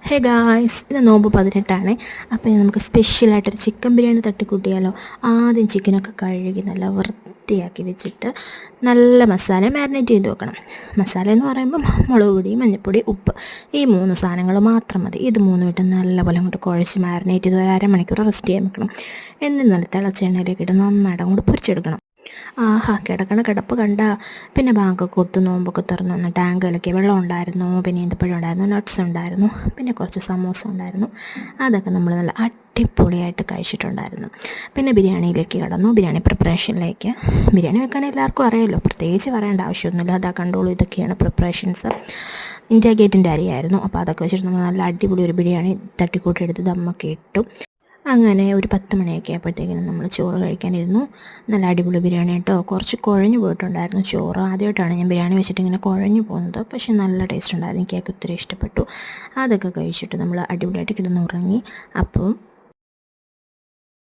Hey guys, ഇത് നോമ്പ് 18 അപ്പോൾ നമുക്ക് സ്പെഷ്യലായിട്ടൊരു ചിക്കൻ ബിരിയാണി തട്ടിക്കൂട്ടിയാലോ. ആദ്യം ചിക്കനൊക്കെ കഴുകി നല്ല വൃത്തിയാക്കി വെച്ചിട്ട് നല്ല മസാല മാരിനേറ്റ് ചെയ്ത് വെക്കണം. മസാല എന്ന് പറയുമ്പോൾ മുളക് പൊടി, മഞ്ഞൾപ്പൊടി, ഉപ്പ്, ഈ 3 സാധനങ്ങൾ മാത്രം മതി. ഇത് 3 ഇട്ട് നല്ലപോലെ അങ്ങോട്ട് കുഴച്ച് മാരിനേറ്റ് ചെയ്ത് 1/2 മണിക്കൂർ റെസ്റ്റ് ചെയ്യാൻ വെക്കണം. എന്നിട്ട് നല്ല തിളച്ച എണ്ണയിലേക്ക് ഇട്ട് നന്നായിട്ട് അങ്ങോട്ട് പൊരിച്ചെടുക്കണം. ആഹാ, കിടക്കണ കിടപ്പ് കണ്ട പിന്നെ ബാങ്കൊക്കെ ഒത്തു നോമ്പൊക്കെ തുറന്നു വന്ന് ടാങ്ക് കലക്കിയ വെള്ളം ഉണ്ടായിരുന്നു, പിന്നെ ഈന്തപ്പഴം ഉണ്ടായിരുന്നു, നട്ട്സ് ഉണ്ടായിരുന്നു, പിന്നെ കുറച്ച് സമോസ ഉണ്ടായിരുന്നു. അതൊക്കെ നമ്മൾ നല്ല അടിപൊളിയായിട്ട് കഴിച്ചിട്ടുണ്ടായിരുന്നു. പിന്നെ ബിരിയാണിയിലേക്ക് കടന്നു. ബിരിയാണി പ്രിപ്പറേഷനിലേക്ക്. ബിരിയാണി വെക്കാൻ എല്ലാവർക്കും അറിയാമല്ലോ, പ്രത്യേകിച്ച് പറയേണ്ട ആവശ്യമൊന്നുമില്ല. അതാ കണ്ടോളൂ, ഇതൊക്കെയാണ് പ്രിപ്പറേഷൻസ്. ഇന്ത്യ ഗേറ്റിൻ്റെ അരിയായിരുന്നു. അപ്പോൾ അതൊക്കെ വെച്ചിട്ട് നമ്മൾ നല്ല അടിപൊളി ഒരു ബിരിയാണി തട്ടിക്കൂട്ടെടുത്ത് ദമ്മൊക്കെ ഇട്ടു. അങ്ങനെ ഒരു 10 മണിയൊക്കെ ആയപ്പോഴത്തേക്കിനും നമ്മൾ ചോറ് കഴിക്കാനിരുന്നു. നല്ല അടിപൊളി ബിരിയാണി കേട്ടോ. കുറച്ച് കുഴഞ്ഞു പോയിട്ടുണ്ടായിരുന്നു ചോറ്. ആദ്യമായിട്ടാണ് ഞാൻ ബിരിയാണി വെച്ചിട്ട് ഇങ്ങനെ കുഴഞ്ഞു പോകുന്നത്. പക്ഷേ നല്ല ടേസ്റ്റ് ഉണ്ടായിരുന്നു. എനിക്കൊക്കെ ഒത്തിരി ഇഷ്ടപ്പെട്ടു. അതൊക്കെ കഴിച്ചിട്ട് നമ്മൾ അടിപൊളിയായിട്ട് കിടന്നുറങ്ങി. അപ്പോൾ